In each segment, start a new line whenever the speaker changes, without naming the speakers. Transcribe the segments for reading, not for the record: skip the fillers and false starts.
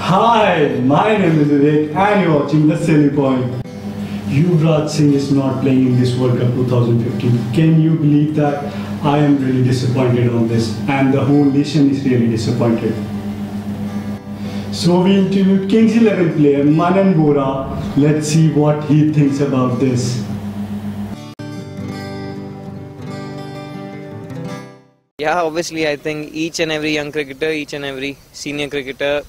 Hi, my name is Vivek and you're watching The Silly Point. Yuvraj Singh is not playing in this World Cup 2015. Can you believe that? I am really disappointed on this and the whole nation is really disappointed. So we interviewed Kings 11 player Manan Bora. Let's see what he thinks about this.
Yeah, obviously I think each and every young cricketer, each and every senior cricketer,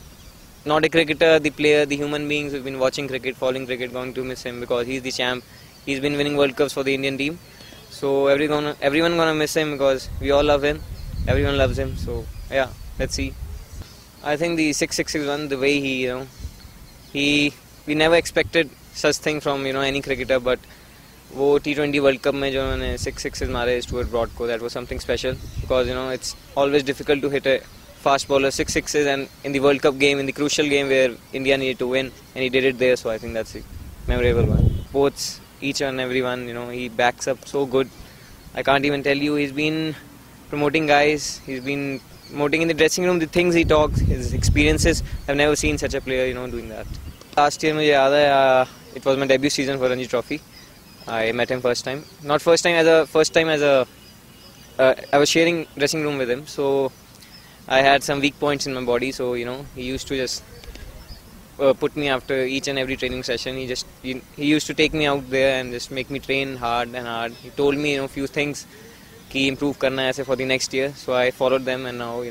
not a cricketer, the player, the human beings who've been watching cricket, following cricket, going to miss him because he's the champ. He's been winning World Cups for the Indian team. So everyone gonna miss him because we all love him. Everyone loves him. So yeah, let's see. I think the 6-6-1, the way we never expected such thing from any cricketer, but वो T20 World Cup में जो उन्होंने 6 sixes मारे Stuart Broad को, that was something special because it's always difficult to hit a fast bowler 6 sixes, and in the World Cup game, in the crucial game where India needed to win, and he did it there. So I think that's a memorable one. Both, each and every one, he backs up so good. I can't even tell you. He's been promoting guys. He's been promoting in the dressing room the things he talks, his experiences. I've never seen such a player, doing that. Last year, मुझे याद है, it was my debut season for Ranji Trophy. I met him first time. Not first time as a. I was sharing dressing room with him, so I had some weak points in my body. So he used to just put me after each and every training session. He used to take me out there and just make me train hard and hard. He told me few things कि improve करना है ऐसे for the next year. So I followed them, and now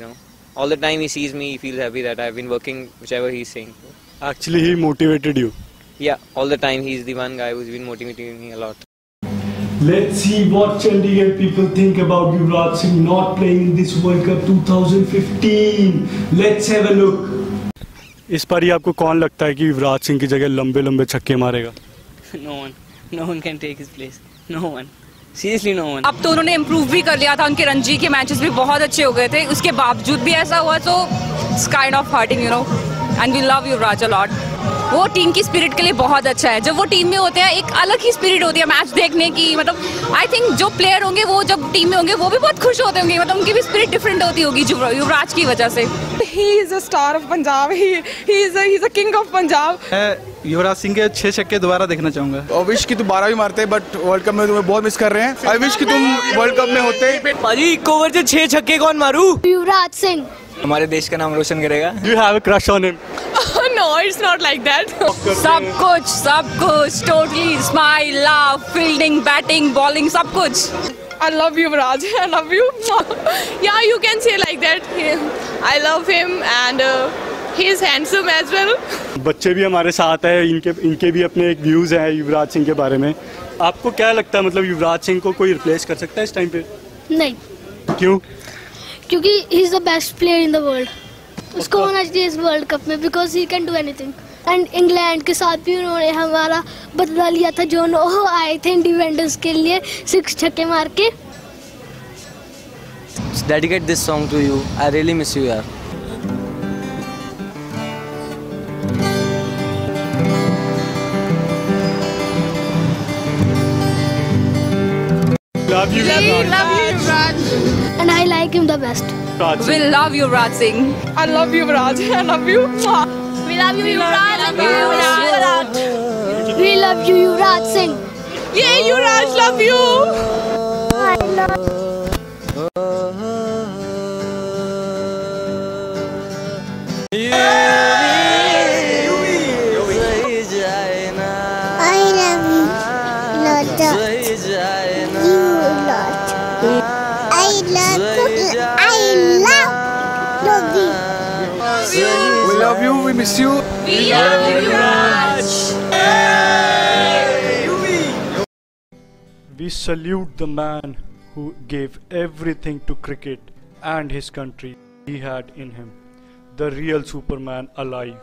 all the time he sees me, he feels happy that I've been working whichever he's saying.
Actually, he motivated you.
Yeah, all the time he's the one guy who's been motivating me a lot.
Let's see what Chandigarh people think about Yuvraj Singh not playing in this World Cup 2015. Let's have a look. इस बार ही आपको कौन लगता है कि युवराज सिंह की जगह लंबे लंबे छक्के मारेगा?
No one can take his place. No one. Seriously, no one.
अब तो उन्होंने इम्प्रूव भी कर लिया था, उनके रणजी के मैचेस भी बहुत अच्छे हो गए थे, उसके बावजूद भी ऐसा हुआ, तो it's kind of hurting, and we love Yuvraj a lot. वो टीम की स्पिरिट के लिए बहुत अच्छा है. जब वो टीम में होते हैं एक अलग ही स्पिरिट होती है मैच देखने की. मतलब आई थिंक जो प्लेयर होंगे वो जब टीम में होंगे वो भी बहुत खुश होते होंगे. मतलब उनकी भी स्पिरिट डिफरेंट होती होगी युवराज की वजह से.
He is a star of Punjab. He's a king of Punjab.
Yuvraj Singh के 6 छक्के दोबारा देखना चाहूंगा.
और विश कि तुम 12 भी मारते, बट वर्ल्ड कप में तुम्हें बहुत मिस कर रहे हैं. आई विश कि तुम वर्ल्ड कप में होते.
भाजी एक ओवर से 6 छक्के कौन मारू?
युवराज सिंह
हमारे देश का नाम रोशन करेगा.
You have a crush on him?
No, it's not like that.
सब कुछ totally smile, laugh, fielding, batting, bowling, सब कुछ.
I love you, Raj. I love you. Yeah, you can say like that. I love him and he is handsome as well.
बच्चे भी हमारे साथ हैं, इनके भी अपने एक व्यूज हैं युवराज सिंह के बारे में. आपको क्या लगता है, मतलब युवराज सिंह को कोई रिप्लेस कर सकता है इस टाइम पे?
नहीं.
क्यों?
क्योंकि he is the best player in the world. उसको होना चाहिए इस वर्ल्ड कप में because he can do anything. And England के साथ भी उन्होंने हमारा बदला लिया था, जो आए थे इंडिपेंडेंस के लिए 6 छक्के मार के.
Dedicate this song to you. I really miss you, यार.
Love you.
We love you, Raj.
And I like him the best.
We love Yuvraj Singh.
I love you, Raj. I love you.
We love you, Yuvraj. We love you, Yuvraj Singh.
Yeah, you, Raj. Love you.
I love.
We love you. We miss you.
We love you, Yuvraj.
We salute the man who gave everything to cricket and his country. He had in him the real Superman alive,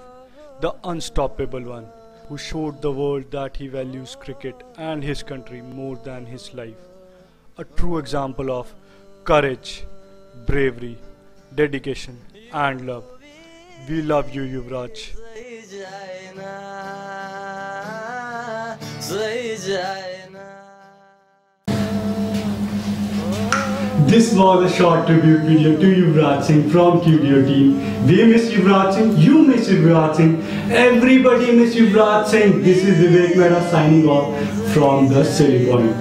the unstoppable one, who showed the world that he values cricket and his country more than his life. A true example of courage, bravery, dedication and love. We love you, Yuvraj. This was a short tribute video to Yuvraj Singh from QDO team. We miss Yuvraj Singh, you miss Yuvraj Singh, everybody miss Yuvraj Singh. This is Vivek Mehra signing off from the Silly Point.